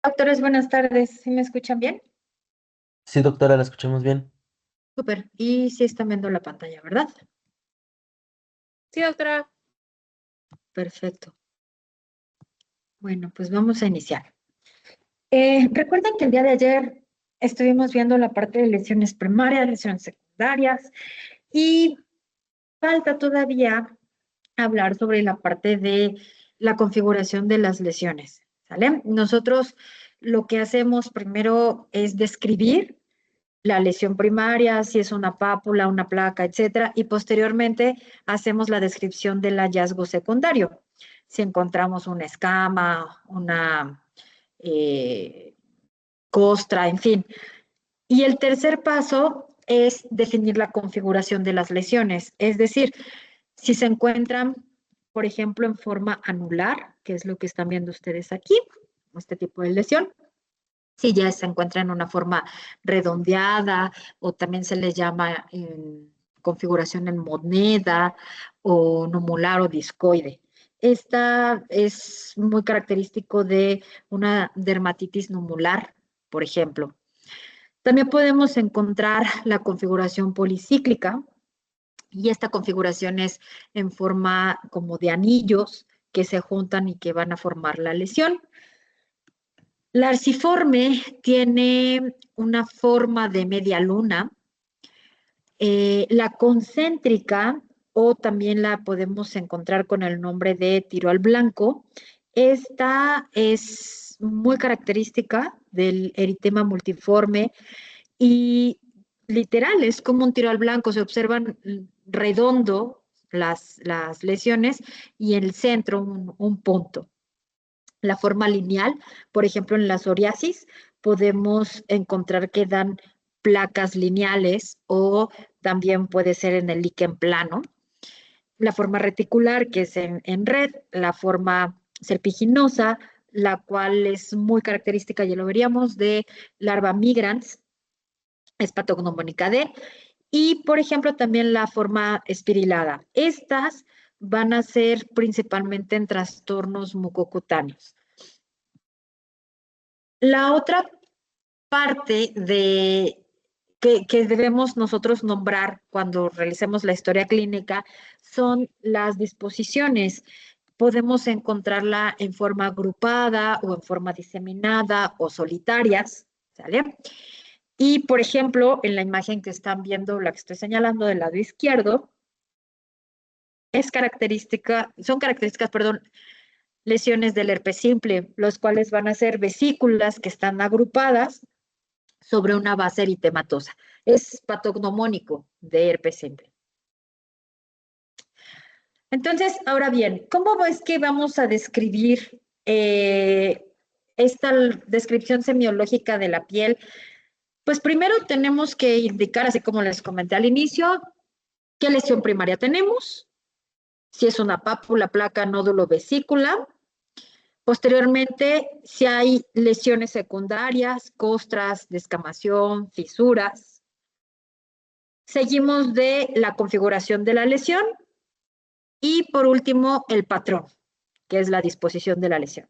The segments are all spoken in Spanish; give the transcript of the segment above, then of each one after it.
Doctores, buenas tardes. ¿Sí me escuchan bien? Sí, doctora, la escuchamos bien. Súper. Y sí están viendo la pantalla, ¿verdad? Sí, doctora. Perfecto. Bueno, pues vamos a iniciar. Recuerden que el día de ayer estuvimos viendo la parte de lesiones primarias, lesiones secundarias y falta todavía hablar sobre la parte de la configuración de las lesiones, ¿sale? Nosotros lo que hacemos primero es describir la lesión primaria, si es una pápula, una placa, etcétera, y posteriormente hacemos la descripción del hallazgo secundario. Si encontramos una escama, una eh, costra, en fin. Y el tercer paso es definir la configuración de las lesiones, es decir, si se encuentran, por ejemplo, en forma anular, que es lo que están viendo ustedes aquí, este tipo de lesión, si ya se encuentra en una forma redondeada o también se le llama configuración en moneda o numular o discoide. Esta es muy característico de una dermatitis numular, por ejemplo. También podemos encontrar la configuración policíclica y esta configuración es en forma como de anillos que se juntan y que van a formar la lesión. La arciforme tiene una forma de media luna. La concéntrica, o también la podemos encontrar con el nombre de tiro al blanco, esta es muy característica del eritema multiforme y literal, es como un tiro al blanco, se observan redondo las lesiones y en el centro un punto. La forma lineal, por ejemplo, en la psoriasis podemos encontrar que dan placas lineales o también puede ser en el líquen plano. La forma reticular, que es en red, la forma serpiginosa, la cual es muy característica, ya lo veríamos, de larva migrans, es patognomónica D, y por ejemplo también la forma espirilada. Estas van a ser principalmente en trastornos mucocutáneos. La otra parte que debemos nosotros nombrar cuando realicemos la historia clínica son las disposiciones. Podemos encontrarla en forma agrupada o en forma diseminada o solitarias, ¿sale? Y, por ejemplo, en la imagen que están viendo, la que estoy señalando del lado izquierdo, son características, perdón, lesiones del herpes simple, los cuales van a ser vesículas que están agrupadas sobre una base eritematosa. Es patognomónico de herpes simple. Entonces, ahora bien, ¿cómo es que vamos a describir esta descripción semiológica de la piel? Pues primero tenemos que indicar, así como les comenté al inicio, qué lesión primaria tenemos, si es una pápula, placa, nódulo, vesícula. Posteriormente, si hay lesiones secundarias, costras, descamación, fisuras. Seguimos de la configuración de la lesión y por último el patrón, que es la disposición de la lesión.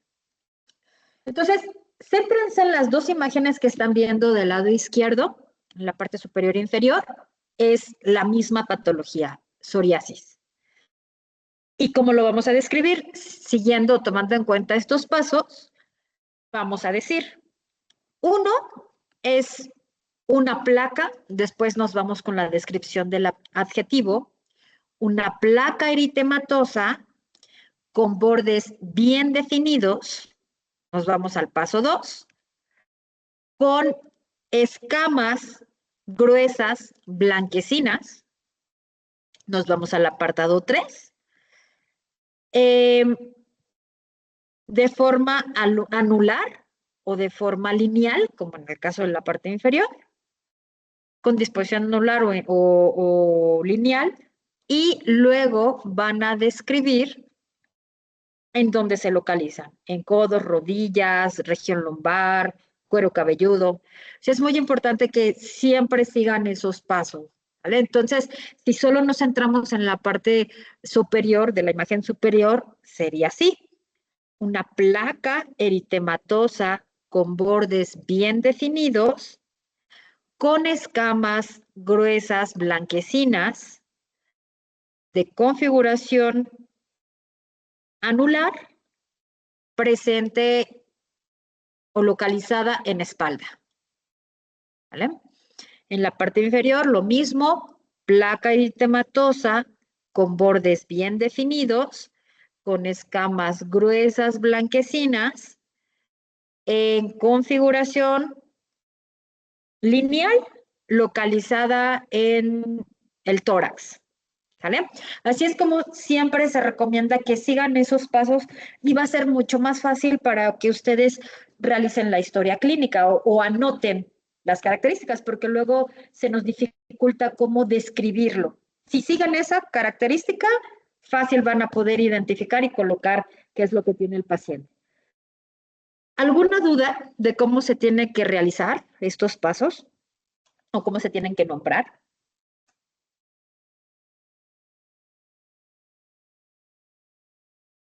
Entonces, céntrense en las dos imágenes que están viendo del lado izquierdo, en la parte superior e inferior, es la misma patología, psoriasis. ¿Y cómo lo vamos a describir? Siguiendo, tomando en cuenta estos pasos, vamos a decir, uno es una placa, después nos vamos con la descripción del adjetivo, una placa eritematosa con bordes bien definidos, nos vamos al paso 2, con escamas gruesas blanquecinas, nos vamos al apartado 3, eh, de forma anular o de forma lineal, como en el caso de la parte inferior, con disposición anular o lineal, y luego van a describir en dónde se localizan, en codos, rodillas, región lumbar, cuero cabelludo. O sea, es muy importante que siempre sigan esos pasos, ¿vale? Entonces, si solo nos centramos en la parte superior de la imagen superior, sería así. Una placa eritematosa con bordes bien definidos, con escamas gruesas blanquecinas, de configuración anular, presente o localizada en espalda. ¿Vale? En la parte inferior, lo mismo, placa eritematosa con bordes bien definidos, con escamas gruesas blanquecinas, en configuración lineal, localizada en el tórax. ¿Vale? Así es como siempre se recomienda que sigan esos pasos y va a ser mucho más fácil para que ustedes realicen la historia clínica o anoten las características, porque luego se nos dificulta cómo describirlo. Si siguen esa característica, fácil van a poder identificar y colocar qué es lo que tiene el paciente. ¿Alguna duda de cómo se tiene que realizar estos pasos o cómo se tienen que nombrar?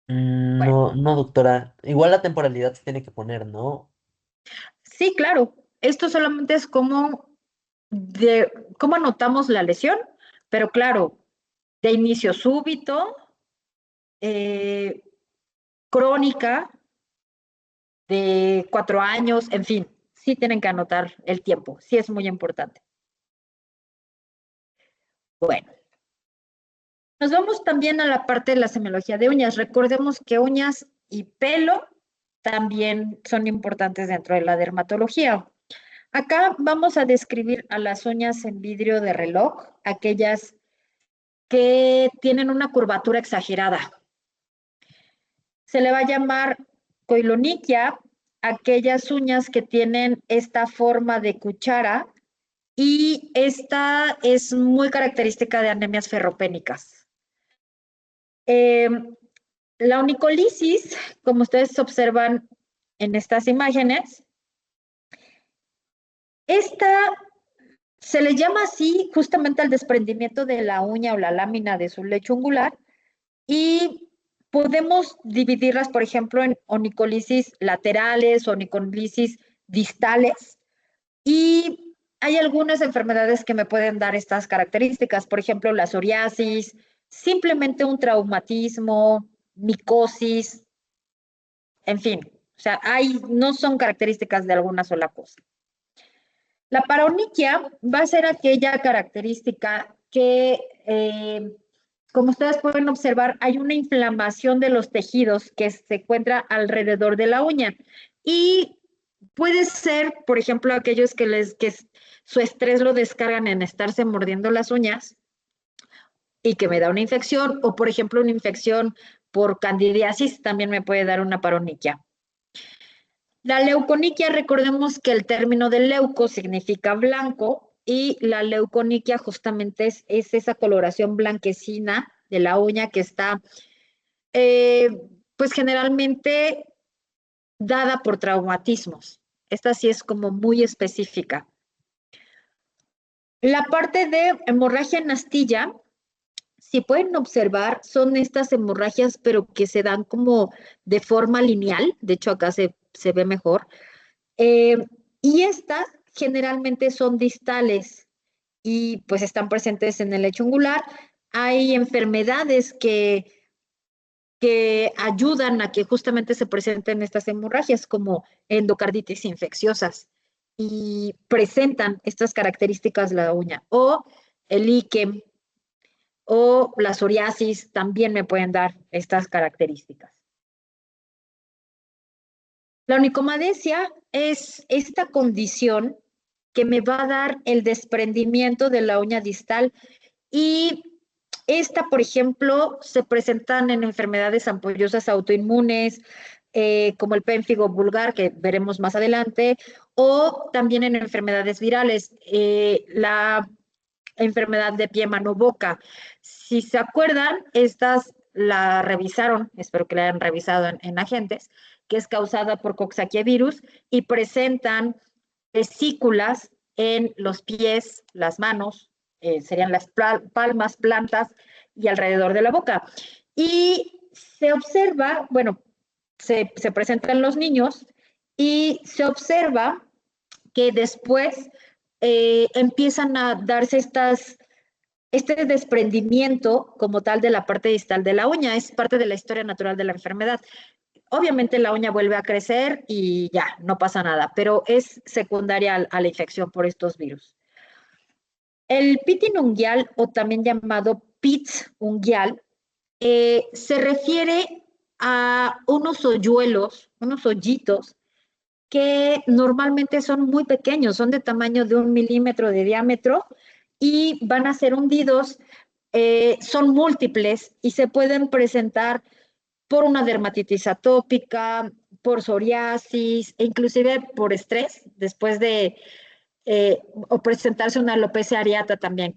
Bueno, No, doctora. Igual la temporalidad se tiene que poner, ¿no? sí, claro. Esto solamente es cómo anotamos la lesión, pero claro, de inicio súbito, crónica, de 4 años, en fin, sí tienen que anotar el tiempo, sí es muy importante. Bueno, nos vamos también a la parte de la semiología de uñas. Recordemos que uñas y pelo también son importantes dentro de la dermatología. Acá vamos a describir a las uñas en vidrio de reloj, aquellas que tienen una curvatura exagerada. Se le va a llamar coilonychia, aquellas uñas que tienen esta forma de cuchara, y esta es muy característica de anemias ferropénicas. La onicolisis, como ustedes observan en estas imágenes, esta se le llama así justamente al desprendimiento de la uña o la lámina de su lecho ungular, y podemos dividirlas, por ejemplo, en onicolisis laterales, onicolisis distales, y hay algunas enfermedades que me pueden dar estas características, por ejemplo, la psoriasis, simplemente un traumatismo, micosis, en fin, o sea, no son características de alguna sola cosa. La paronychia va a ser aquella característica que, como ustedes pueden observar, hay una inflamación de los tejidos que se encuentra alrededor de la uña. Y puede ser, por ejemplo, aquellos que su estrés lo descargan en estarse mordiendo las uñas y que me da una infección, o por ejemplo, una infección por candidiasis también me puede dar una paronychia. La leuconiquia, recordemos que el término de leuco significa blanco, y la leuconiquia justamente es esa coloración blanquecina de la uña que está, pues generalmente dada por traumatismos. Esta sí es como muy específica. La parte de hemorragia en astilla, si pueden observar, son estas hemorragias, pero que se dan como de forma lineal. De hecho, acá se ve mejor. Y estas generalmente son distales y pues están presentes en el lecho ungular. Hay enfermedades que ayudan a que justamente se presenten estas hemorragias, como endocarditis infecciosas, y presentan estas características de la uña, o el líquen o la psoriasis también me pueden dar estas características. La onicomadesia es esta condición que me va a dar el desprendimiento de la uña distal, y esta, por ejemplo, se presentan en enfermedades ampollosas autoinmunes, como el pénfigo vulgar, que veremos más adelante, o también en enfermedades virales, la enfermedad de pie, mano, boca. Si se acuerdan, estas la revisaron, espero que la hayan revisado en agentes, que es causada por Coxsackie virus, y presentan vesículas en los pies, las manos, serían las palmas, plantas y alrededor de la boca. Y se observa, bueno, se presenta en los niños, y se observa que después empiezan a darse este desprendimiento como tal de la parte distal de la uña. Es parte de la historia natural de la enfermedad. Obviamente la uña vuelve a crecer y ya, no pasa nada, pero es secundaria a la infección por estos virus. El pitting unguial, o también llamado pits unguial, se refiere a unos hoyuelos, unos hoyitos, que normalmente son muy pequeños, son de tamaño de 1 milímetro de diámetro y van a ser hundidos, son múltiples y se pueden presentar por una dermatitis atópica, por psoriasis, e inclusive por estrés, después de, o presentarse una alopecia areata también,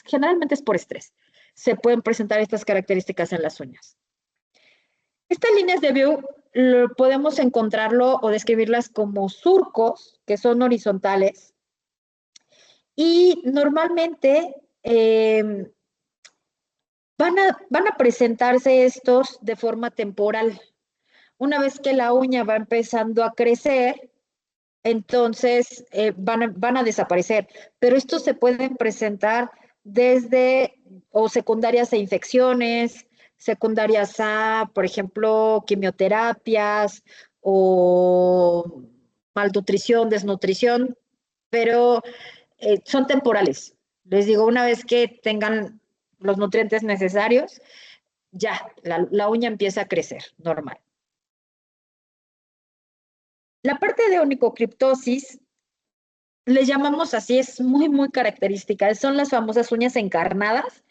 generalmente es por estrés. Se pueden presentar estas características en las uñas. Estas líneas de View podemos encontrarlo o describirlas como surcos, que son horizontales, y normalmente van a presentarse estos de forma temporal. Una vez que la uña va empezando a crecer, entonces van a desaparecer, pero estos se pueden presentar desde o secundarias a infecciones, secundarias a, por ejemplo, quimioterapias o malnutrición, desnutrición, pero son temporales. Les digo, una vez que tengan los nutrientes necesarios, ya, la uña empieza a crecer normal. La parte de onicocriptosis, le llamamos así, es muy, muy característica. Son las famosas uñas encarnadas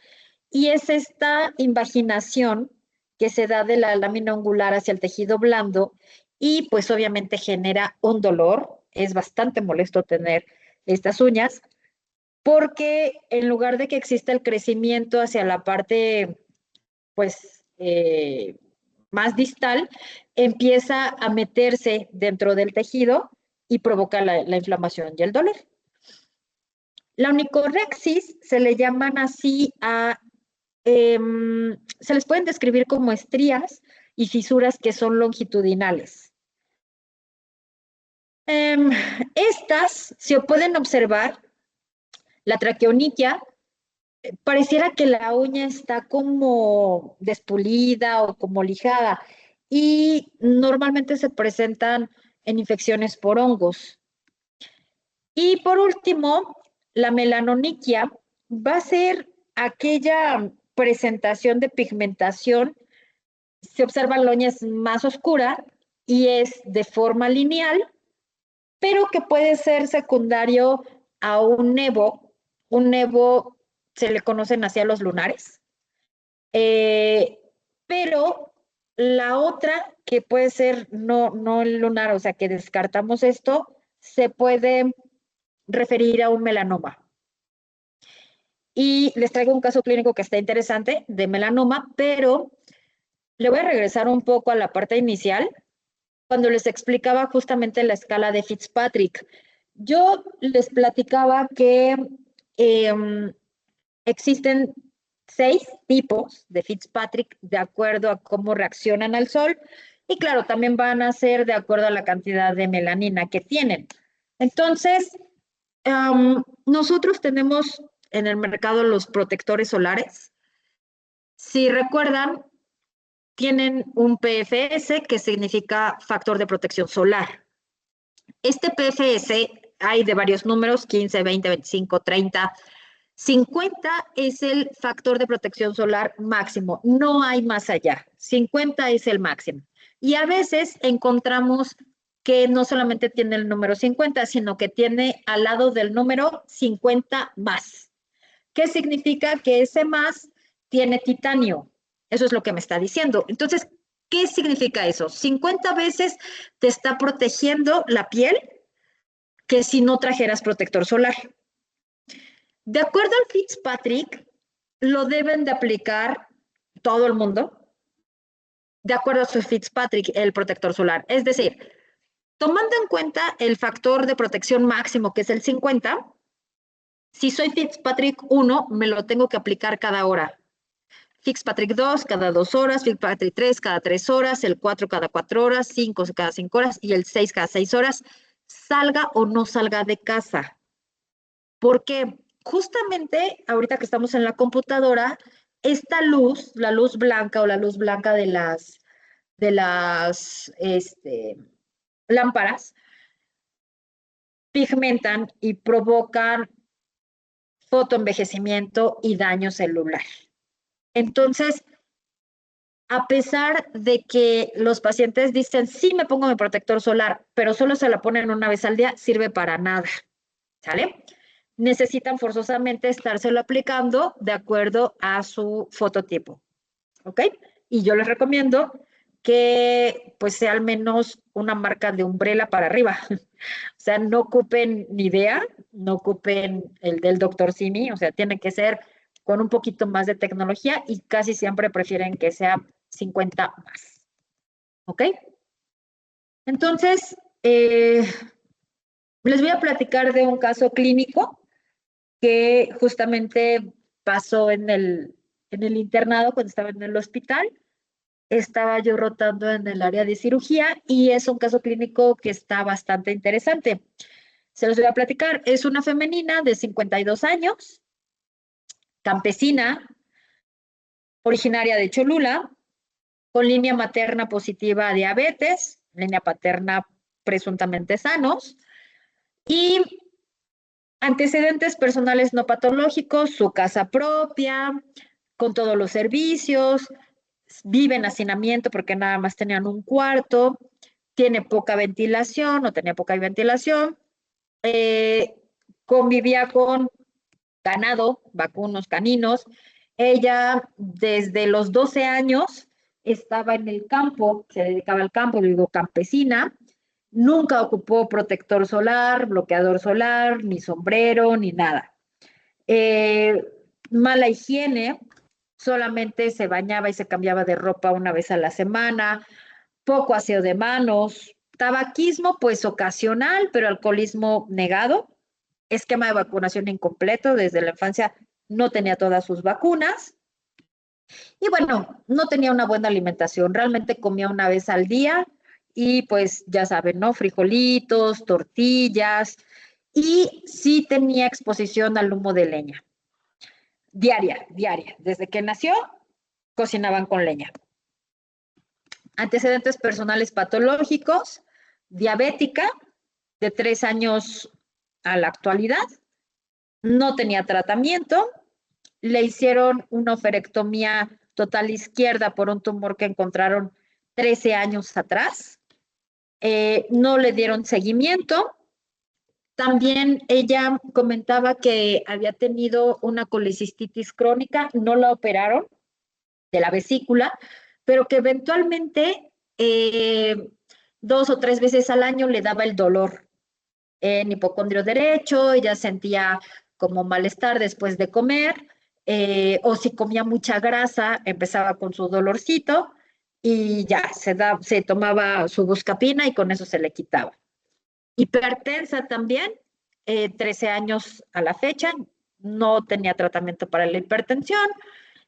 y es esta invaginación que se da de la lámina angular hacia el tejido blando y pues obviamente genera un dolor. Es bastante molesto tener estas uñas porque en lugar de que exista el crecimiento hacia la parte pues más distal, empieza a meterse dentro del tejido y provoca la inflamación y el dolor. La onicorexis se le llaman así a, se les pueden describir como estrías y fisuras que son longitudinales. Estas se pueden observar, la traqueoniquia, pareciera que la uña está como despulida o como lijada y normalmente se presentan en infecciones por hongos. Y por último, la melanoniquia va a ser aquella presentación de pigmentación. Se observa la uña es más oscura y es de forma lineal, pero que puede ser secundario a un nevo. Un nevo se le conocen hacia los lunares. Pero la otra, que puede ser no el lunar, o sea, que descartamos esto, se puede referir a un melanoma. Y les traigo un caso clínico que está interesante de melanoma, pero le voy a regresar un poco a la parte inicial, cuando les explicaba justamente la escala de Fitzpatrick. Yo les platicaba que existen 6 tipos de Fitzpatrick de acuerdo a cómo reaccionan al sol y claro, también van a ser de acuerdo a la cantidad de melanina que tienen. Entonces, nosotros tenemos en el mercado los protectores solares. Si recuerdan, tienen un PFS que significa factor de protección solar. Este PFS hay de varios números, 15, 20, 25, 30, 50 es el factor de protección solar máximo, no hay más allá, 50 es el máximo. Y a veces encontramos que no solamente tiene el número 50, sino que tiene al lado del número 50 más. ¿Qué significa? Que ese más tiene titanio. Eso es lo que me está diciendo. Entonces, ¿qué significa eso? 50 veces te está protegiendo la piel que si no trajeras protector solar. De acuerdo al Fitzpatrick, lo deben de aplicar todo el mundo, de acuerdo a su Fitzpatrick, el protector solar. Es decir, tomando en cuenta el factor de protección máximo, que es el 50, si soy Fitzpatrick 1, me lo tengo que aplicar cada hora. Fitzpatrick 2 cada 2 horas, Fitzpatrick 3 cada 3 horas, el 4 cada 4 horas, 5 cada 5 horas y el 6 cada 6 horas, salga o no salga de casa. Porque justamente ahorita que estamos en la computadora, esta luz, la luz blanca o la luz blanca de las lámparas, pigmentan y provocan fotoenvejecimiento y daño celular. Entonces, a pesar de que los pacientes dicen, sí me pongo mi protector solar, pero solo se la ponen una vez al día, sirve para nada, ¿sale? Necesitan forzosamente estárselo aplicando de acuerdo a su fototipo, ¿ok? Y yo les recomiendo que pues sea al menos una marca de Umbrella para arriba. O sea, no ocupen Nivea, no ocupen el del Dr. Simi, o sea, tiene que ser con un poquito más de tecnología y casi siempre prefieren que sea 50 más. ¿Ok? Entonces, les voy a platicar de un caso clínico que justamente pasó en el internado cuando estaba en el hospital. Estaba yo rotando en el área de cirugía y es un caso clínico que está bastante interesante. Se los voy a platicar. Es una femenina de 52 años, campesina, originaria de Cholula, con línea materna positiva a diabetes, línea paterna presuntamente sanos y antecedentes personales no patológicos, su casa propia, con todos los servicios, vive en hacinamiento porque nada más tenían un cuarto, tiene poca ventilación o tenía poca ventilación, convivía con ganado, vacunos, caninos. Ella desde los 12 años estaba en el campo, se dedicaba al campo, digo campesina, nunca ocupó protector solar, bloqueador solar, ni sombrero, ni nada. Mala higiene, solamente se bañaba y se cambiaba de ropa una vez a la semana, poco aseo de manos, tabaquismo pues ocasional, pero alcoholismo negado, esquema de vacunación incompleto, desde la infancia no tenía todas sus vacunas y bueno, no tenía una buena alimentación, realmente comía una vez al día y pues ya saben, ¿no? Frijolitos, tortillas y sí tenía exposición al humo de leña. Diaria. Desde que nació, cocinaban con leña. Antecedentes personales patológicos, diabética, de 3 años a la actualidad, no tenía tratamiento, le hicieron una oferectomía total izquierda por un tumor que encontraron 13 años atrás, no le dieron seguimiento. También ella comentaba que había tenido una colecistitis crónica, no la operaron de la vesícula, pero que eventualmente 2 o 3 veces al año le daba el dolor en hipocondrio derecho, ella sentía como malestar después de comer, o si comía mucha grasa, empezaba con su dolorcito y ya se tomaba su buscapina y con eso se le quitaba. Hipertensa también, 13 años a la fecha, no tenía tratamiento para la hipertensión,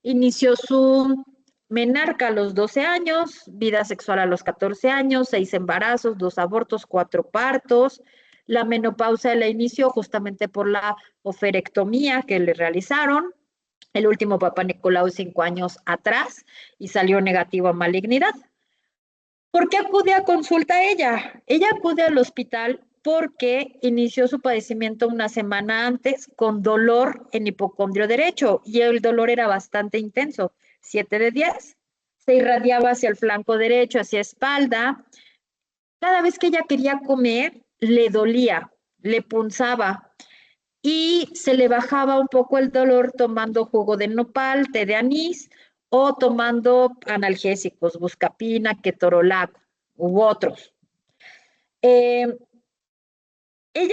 inició su menarca a los 12 años, vida sexual a los 14 años, 6 embarazos, 2 abortos, 4 partos. La menopausia la inició justamente por la oferectomía que le realizaron. El último Papá Nicolau 5 años atrás y salió negativo a malignidad. ¿Por qué acude a consulta ella? Ella acude al hospital porque inició su padecimiento una semana antes con dolor en hipocondrio derecho y el dolor era bastante intenso, 7 de 10. Se irradiaba hacia el flanco derecho, hacia espalda. Cada vez que ella quería comer, le dolía, le punzaba y se le bajaba un poco el dolor tomando jugo de nopal, té de anís o tomando analgésicos, buscapina, ketorolac u otros. Ella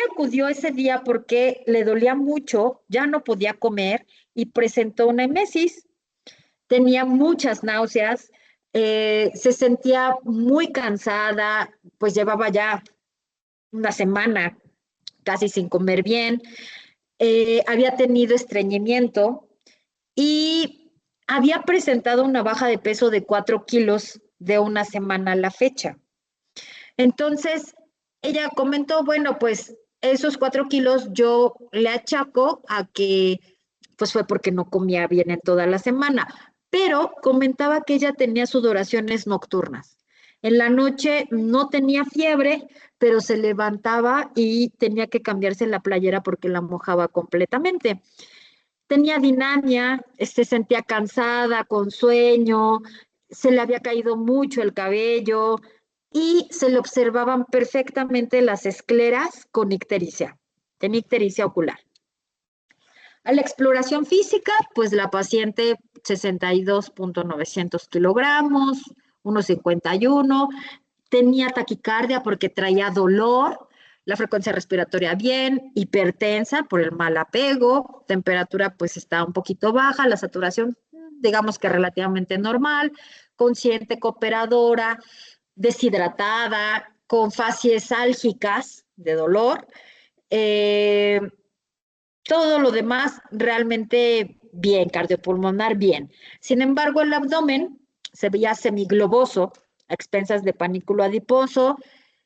acudió ese día porque le dolía mucho, ya no podía comer y presentó una emesis. Tenía muchas náuseas, se sentía muy cansada, pues llevaba ya una semana casi sin comer bien, había tenido estreñimiento y había presentado una baja de peso de 4 kilos de una semana a la fecha. Entonces, ella comentó, bueno, pues esos 4 kilos yo le achaco a que pues fue porque no comía bien en toda la semana, pero comentaba que ella tenía sudoraciones nocturnas. En la noche no tenía fiebre, pero se levantaba y tenía que cambiarse la playera porque la mojaba completamente. Tenía dinamia, se sentía cansada, con sueño, se le había caído mucho el cabello y se le observaban perfectamente las escleras con ictericia, tenía ictericia ocular. A la exploración física, pues la paciente 62.900 kilogramos, 1,51, tenía taquicardia porque traía dolor, la frecuencia respiratoria bien, hipertensa por el mal apego, temperatura pues está un poquito baja, la saturación digamos que relativamente normal, consciente, cooperadora, deshidratada, con facies álgicas de dolor. Todo lo demás realmente bien, cardiopulmonar bien. Sin embargo, el abdomen se veía semigloboso, a expensas de panículo adiposo,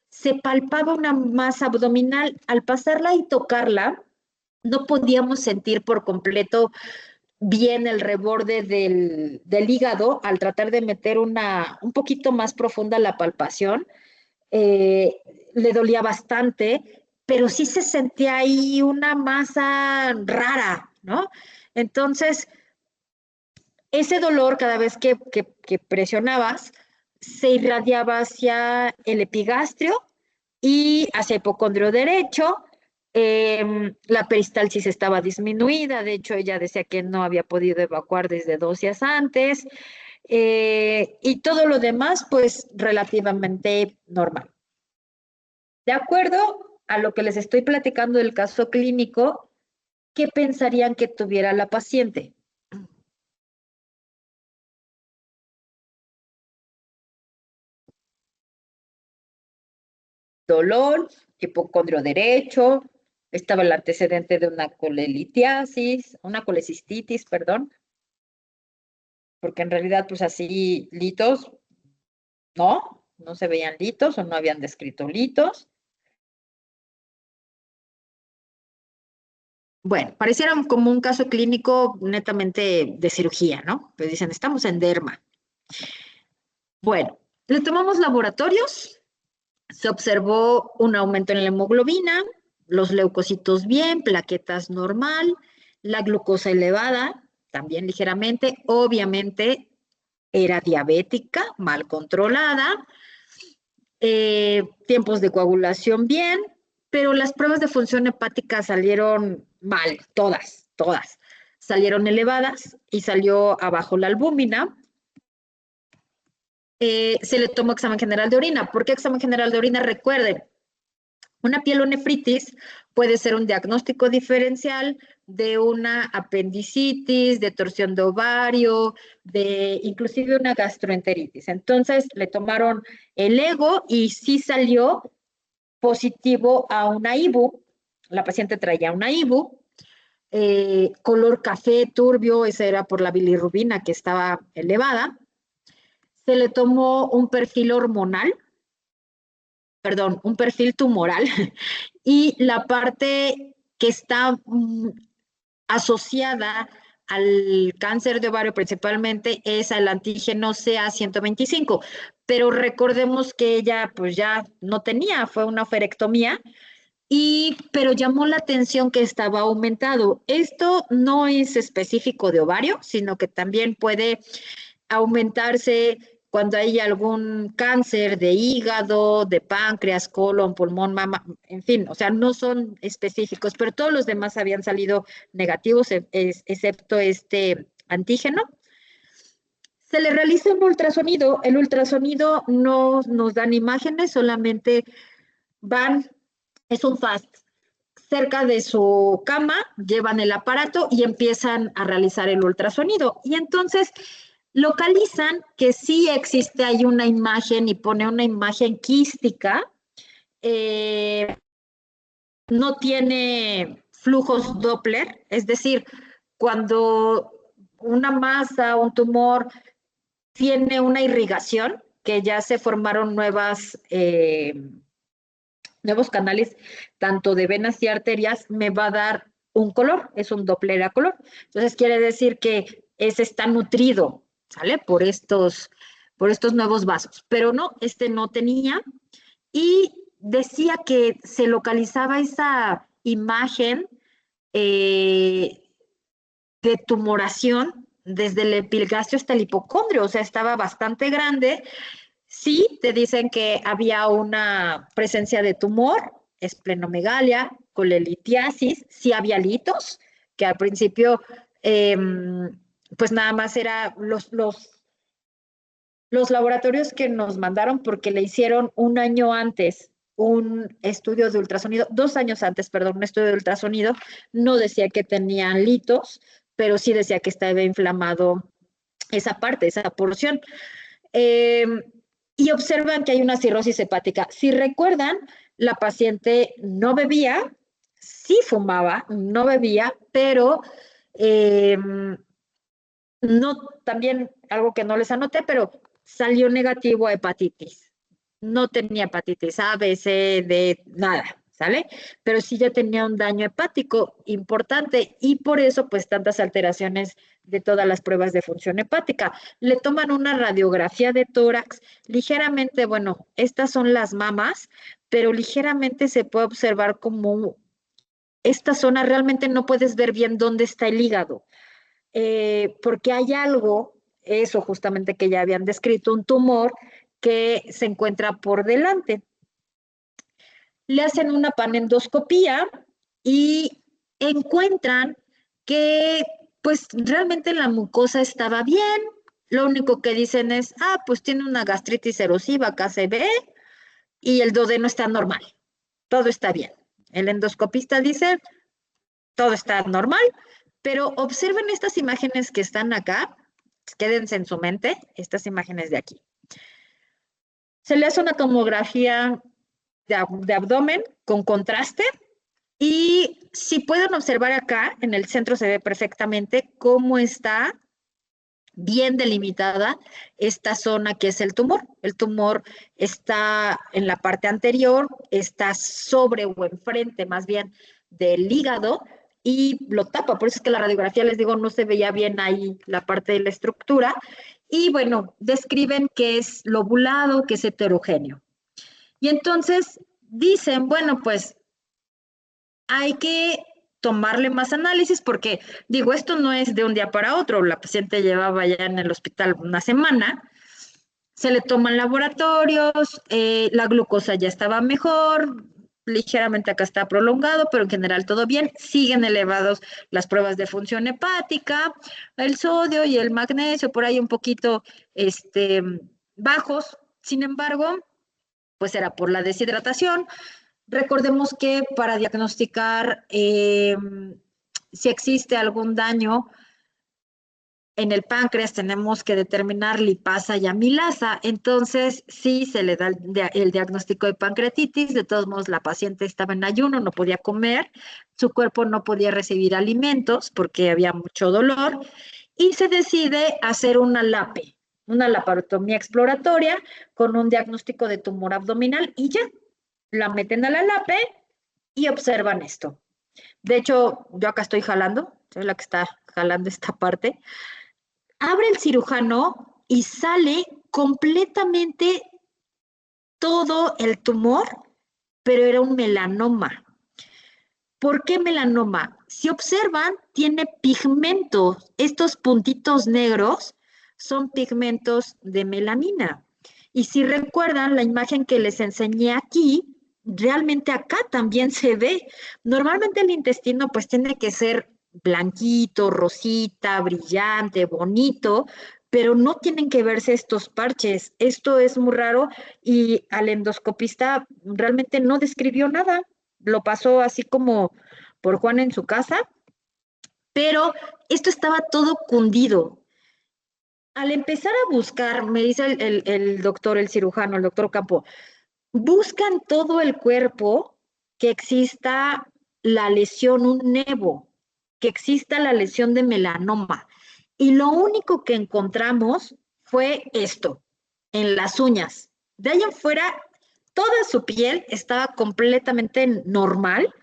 se palpaba una masa abdominal. Al pasarla y tocarla, no podíamos sentir por completo bien el reborde del hígado al tratar de meter un poquito más profunda la palpación. Le dolía bastante, pero sí se sentía ahí una masa rara, ¿no? Entonces, ese dolor cada vez que presionabas se irradiaba hacia el epigastrio y hacia el hipocondrio derecho. La peristalsis estaba disminuida, de hecho ella decía que no había podido evacuar desde 2 días antes, y todo lo demás pues relativamente normal. De acuerdo a lo que les estoy platicando del caso clínico, ¿qué pensarían que tuviera la paciente? Dolor, hipocondrio derecho, estaba el antecedente de una colelitiasis, una colecistitis, perdón, porque en realidad pues así litos, no se veían litos o no habían descrito litos. Bueno, pareciera como un caso clínico netamente de cirugía, ¿no? Pues dicen, estamos en derma. Bueno, le tomamos laboratorios, se observó un aumento en la hemoglobina, los leucocitos bien, plaquetas normal, la glucosa elevada, también ligeramente, obviamente era diabética, mal controlada, tiempos de coagulación bien, pero las pruebas de función hepática salieron mal, todas. Salieron elevadas y salió abajo la albúmina. Se le tomó examen general de orina. ¿Por qué examen general de orina? Recuerden, una pielonefritis puede ser un diagnóstico diferencial de una apendicitis, de torsión de ovario, de inclusive una gastroenteritis. Entonces le tomaron el ego y sí salió positivo a una IBU. La paciente traía una IBU, color café turbio, esa era por la bilirrubina que estaba elevada. Se le tomó un perfil hormonal, perdón, un perfil tumoral, y la parte que está asociada al cáncer de ovario principalmente es al antígeno CA125, pero recordemos que ella pues ya no tenía, fue una oferectomía, pero llamó la atención que estaba aumentado. Esto no es específico de ovario, sino que también puede aumentarse cuando hay algún cáncer de hígado, de páncreas, colon, pulmón, mama, en fin, o sea, no son específicos, pero todos los demás habían salido negativos, excepto este antígeno. Se le realiza un ultrasonido. El ultrasonido no nos dan imágenes, solamente es un FAST. Cerca de su cama llevan el aparato y empiezan a realizar el ultrasonido. Y entonces localizan que sí existe ahí una imagen y pone una imagen quística. No tiene flujos Doppler, es decir, cuando una masa, un tumor, tiene una irrigación, que ya se formaron nuevos canales, tanto de venas y arterias, me va a dar un color, es un Doppler a color. Entonces quiere decir que ese está nutrido, ¿sale? Por estos nuevos vasos. Pero no, este no tenía. Y decía que se localizaba esa imagen de tumoración desde el epigastrio hasta el hipocondrio, o sea, estaba bastante grande. Sí, te dicen que había una presencia de tumor, esplenomegalia, colelitiasis, sí había litos, que al principio, pues nada más era los laboratorios que nos mandaron porque le hicieron un año antes un estudio de ultrasonido, 2 años antes, perdón, un estudio de ultrasonido, no decía que tenían litos, pero sí decía que estaba inflamado esa parte, esa porción. Eh, y observan que hay una cirrosis hepática. Si recuerdan, la paciente no bebía, sí fumaba, no bebía, pero no, también algo que no les anoté, pero salió negativo a hepatitis. No tenía hepatitis A, B, C, D, nada, ¿sale? Pero sí ya tenía un daño hepático importante y por eso pues tantas alteraciones de todas las pruebas de función hepática. Le toman una radiografía de tórax, ligeramente, bueno, estas son las mamas, pero ligeramente se puede observar como esta zona realmente no puedes ver bien dónde está el hígado, porque hay algo, eso justamente que ya habían descrito, un tumor que se encuentra por delante. Le hacen una panendoscopía y encuentran que pues realmente la mucosa estaba bien. Lo único que dicen es, pues tiene una gastritis erosiva, KCB, y el duodeno está normal. Todo está bien. El endoscopista dice, todo está normal, pero observen estas imágenes que están acá, quédense en su mente, estas imágenes de aquí. Se le hace una tomografía de abdomen con contraste y si pueden observar acá, en el centro se ve perfectamente cómo está bien delimitada esta zona que es el tumor. El tumor está en la parte anterior, está sobre o enfrente más bien del hígado y lo tapa. Por eso es que la radiografía, les digo, no se veía bien ahí la parte de la estructura. Y bueno, describen que es lobulado, que es heterogéneo. Y entonces dicen, bueno, pues hay que tomarle más análisis porque, digo, esto no es de un día para otro. La paciente llevaba ya en el hospital una semana, se le toman laboratorios, la glucosa ya estaba mejor, ligeramente acá está prolongado, pero en general todo bien. Siguen elevados las pruebas de función hepática, el sodio y el magnesio por ahí un poquito bajos. Sin embargo, pues era por la deshidratación. Recordemos que para diagnosticar si existe algún daño en el páncreas tenemos que determinar lipasa y amilasa. Entonces, sí se le da el diagnóstico de pancreatitis. De todos modos, la paciente estaba en ayuno, no podía comer, su cuerpo no podía recibir alimentos porque había mucho dolor y se decide hacer una LAPE, una laparotomía exploratoria con un diagnóstico de tumor abdominal y ya, la meten a la LAPE y observan esto. De hecho, yo acá estoy jalando, soy la que está jalando esta parte. Abre el cirujano y sale completamente todo el tumor, pero era un melanoma. ¿Por qué melanoma? Si observan, tiene pigmentos. Estos puntitos negros son pigmentos de melanina. Y si recuerdan la imagen que les enseñé aquí, realmente acá también se ve. Normalmente el intestino pues tiene que ser blanquito, rosita, brillante, bonito, pero no tienen que verse estos parches. Esto es muy raro y al endoscopista realmente no describió nada. Lo pasó así como por Juan en su casa, pero esto estaba todo cundido. Al empezar a buscar, me dice el doctor, el cirujano, el doctor Campo, buscan todo el cuerpo que exista la lesión, un nevo, que exista la lesión de melanoma. y lo único que encontramos fue esto, en las uñas. De ahí en fuera, toda su piel estaba completamente normal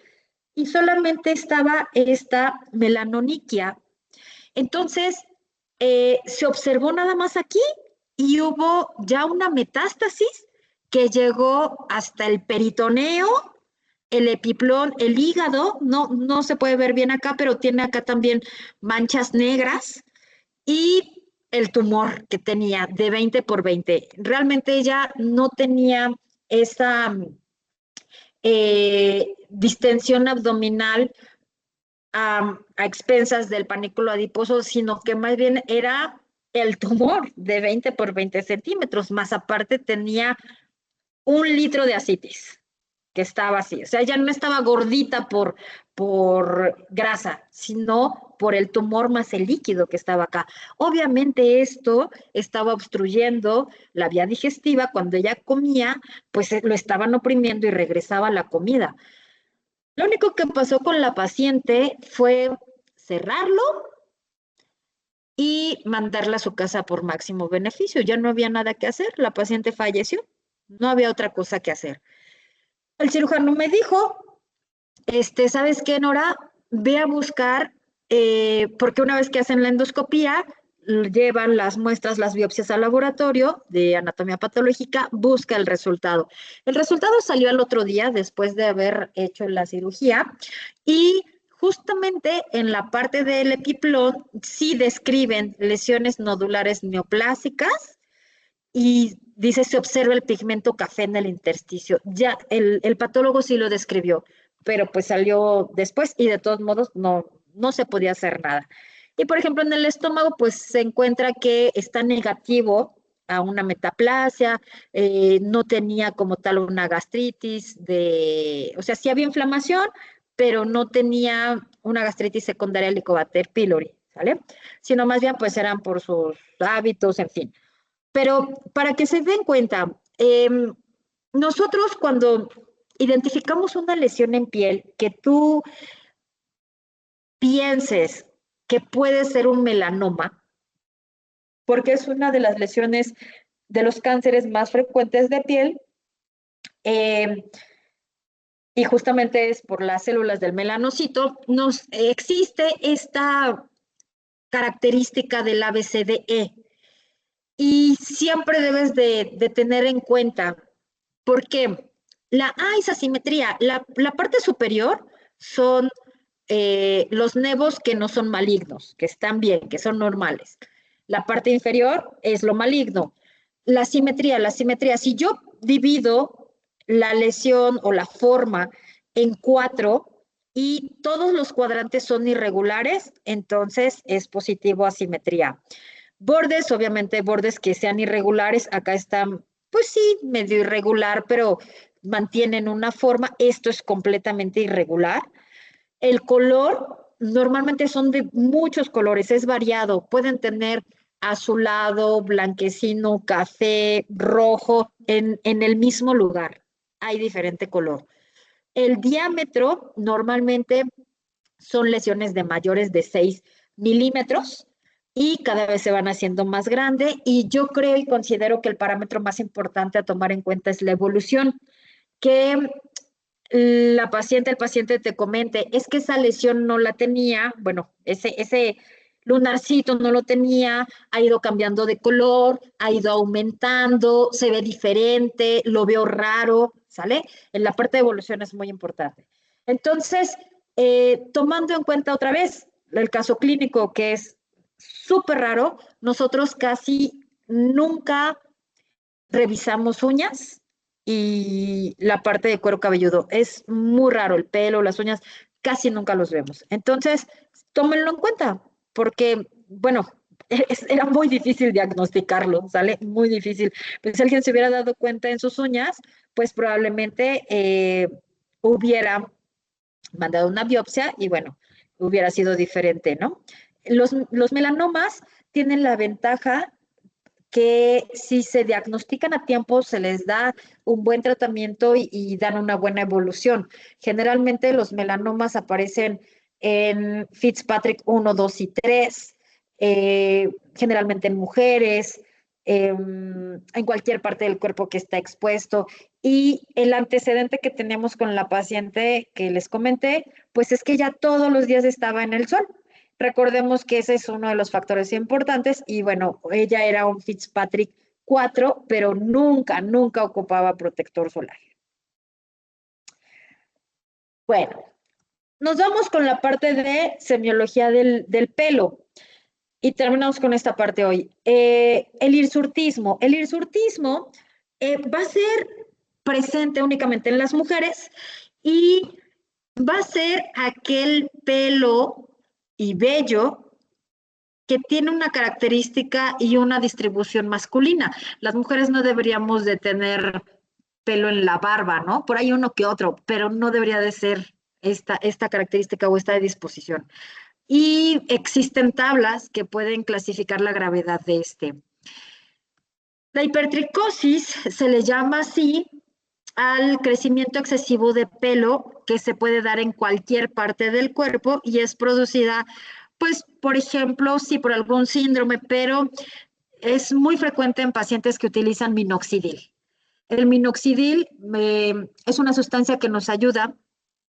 y solamente estaba esta melanoniquia. Entonces, se observó nada más aquí y hubo ya una metástasis que llegó hasta el peritoneo, el epiplón, el hígado, no se puede ver bien acá, pero tiene acá también manchas negras y el tumor que tenía de 20 por 20. Realmente ella no tenía esa distensión abdominal a expensas del panículo adiposo, sino que más bien era el tumor de 20 por 20 centímetros, más aparte tenía 1 litro de ascitis, que estaba así. O sea, ella no estaba gordita por grasa, sino por el tumor más el líquido que estaba acá. Obviamente esto estaba obstruyendo la vía digestiva. Cuando ella comía, pues lo estaban oprimiendo y regresaba la comida. Lo único que pasó con la paciente fue cerrarlo y mandarla a su casa por máximo beneficio. Ya no había nada que hacer, la paciente falleció, no había otra cosa que hacer. El cirujano me dijo, ¿sabes qué, Nora? Ve a buscar, porque una vez que hacen la endoscopía, llevan las muestras, las biopsias al laboratorio de anatomía patológica, busca el resultado. El resultado salió al otro día después de haber hecho la cirugía y justamente en la parte del epiplón sí describen lesiones nodulares neoplásicas y dice, se observa el pigmento café en el intersticio. Ya el patólogo sí lo describió, pero pues salió después y de todos modos no se podía hacer nada. Y por ejemplo, en el estómago, pues se encuentra que está negativo a una metaplasia, no tenía como tal una gastritis o sea, sí había inflamación, pero no tenía una gastritis secundaria al Helicobacter pylori, ¿sale? Sino más bien pues eran por sus hábitos, en fin. Pero para que se den cuenta, nosotros cuando identificamos una lesión en piel que tú pienses que puede ser un melanoma, porque es una de las lesiones de los cánceres más frecuentes de piel, y justamente es por las células del melanocito, nos existe esta característica del ABCDE. Y siempre debes de tener en cuenta, porque es asimetría. La parte superior son los nevos que no son malignos, que están bien, que son normales. La parte inferior es lo maligno. La simetría, si yo divido la lesión o la forma en 4 y todos los cuadrantes son irregulares, entonces es positivo asimetría. Bordes, obviamente bordes que sean irregulares, acá están, pues sí, medio irregular, pero mantienen una forma. Esto es completamente irregular. El color normalmente son de muchos colores, es variado. Pueden tener azulado, blanquecino, café, rojo, en el mismo lugar. Hay diferente color. El diámetro normalmente son lesiones de mayores de 6 milímetros y cada vez se van haciendo más grande. Y yo creo y considero que el parámetro más importante a tomar en cuenta es la evolución, que el paciente te comente, es que esa lesión no la tenía, bueno, ese lunarcito no lo tenía, ha ido cambiando de color, ha ido aumentando, se ve diferente, lo veo raro, ¿sale? En la parte de evolución es muy importante. Entonces, tomando en cuenta otra vez el caso clínico, que es súper raro, nosotros casi nunca revisamos uñas y la parte de cuero cabelludo. Es muy raro, el pelo, las uñas, casi nunca los vemos. Entonces, tómenlo en cuenta, porque, bueno, era muy difícil diagnosticarlo, ¿sale? Muy difícil. Pues si alguien se hubiera dado cuenta en sus uñas, pues probablemente hubiera mandado una biopsia y bueno, hubiera sido diferente, ¿no? Los melanomas tienen la ventaja que si se diagnostican a tiempo se les da un buen tratamiento y dan una buena evolución. Generalmente los melanomas aparecen en Fitzpatrick 1, 2 y 3. generalmente en mujeres, en cualquier parte del cuerpo que está expuesto. Y el antecedente que tenemos con la paciente que les comenté, pues es que ella todos los días estaba en el sol. Recordemos que ese es uno de los factores importantes y bueno, ella era un Fitzpatrick 4, pero nunca ocupaba protector solar. Bueno, nos vamos con la parte de semiología del pelo y terminamos con esta parte hoy. El hirsutismo. El hirsutismo va a ser presente únicamente en las mujeres y va a ser aquel pelo y vello que tiene una característica y una distribución masculina. Las mujeres no deberíamos de tener pelo en la barba, ¿no? Por ahí uno que otro, pero no debería de ser esta característica o esta disposición. Y existen tablas que pueden clasificar la gravedad de este. La hipertricosis se le llama así al crecimiento excesivo de pelo que se puede dar en cualquier parte del cuerpo y es producida, pues, por ejemplo, sí, por algún síndrome, pero es muy frecuente en pacientes que utilizan minoxidil. El minoxidil es una sustancia que nos ayuda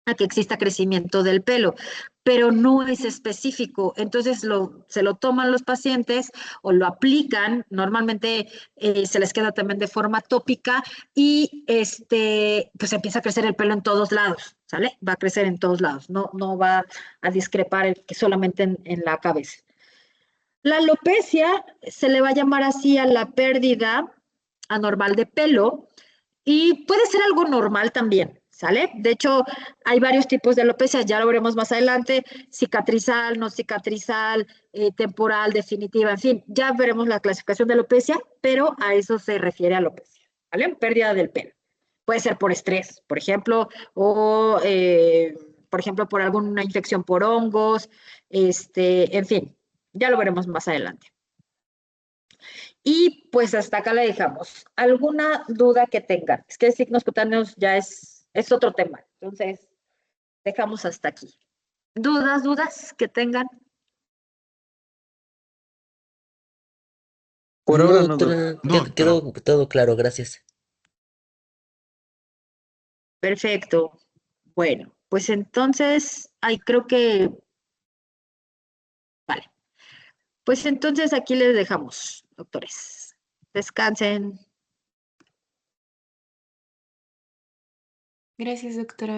a que exista crecimiento del pelo, pero no es específico. Entonces se lo toman los pacientes o lo aplican, normalmente se les queda también de forma tópica y pues empieza a crecer el pelo en todos lados, ¿sale? Va a crecer en todos lados, no va a discrepar solamente en la cabeza. La alopecia se le va a llamar así a la pérdida anormal de pelo y puede ser algo normal también, ¿sale? De hecho, hay varios tipos de alopecia, ya lo veremos más adelante, cicatrizal, no cicatrizal, temporal, definitiva, en fin, ya veremos la clasificación de alopecia, pero a eso se refiere alopecia, ¿vale? Pérdida del pelo. Puede ser por estrés, por ejemplo, o, por ejemplo, por alguna infección por hongos, en fin, ya lo veremos más adelante. Y pues hasta acá le dejamos. ¿Alguna duda que tengan? Es que signos cutáneos ya es otro tema. Entonces, dejamos hasta aquí. ¿Dudas que tengan? Por ahora no, doctora, doctora. quedó todo claro, gracias. Perfecto. Bueno, pues entonces, creo que, vale. Pues entonces aquí les dejamos, doctores. Descansen. Gracias, doctora.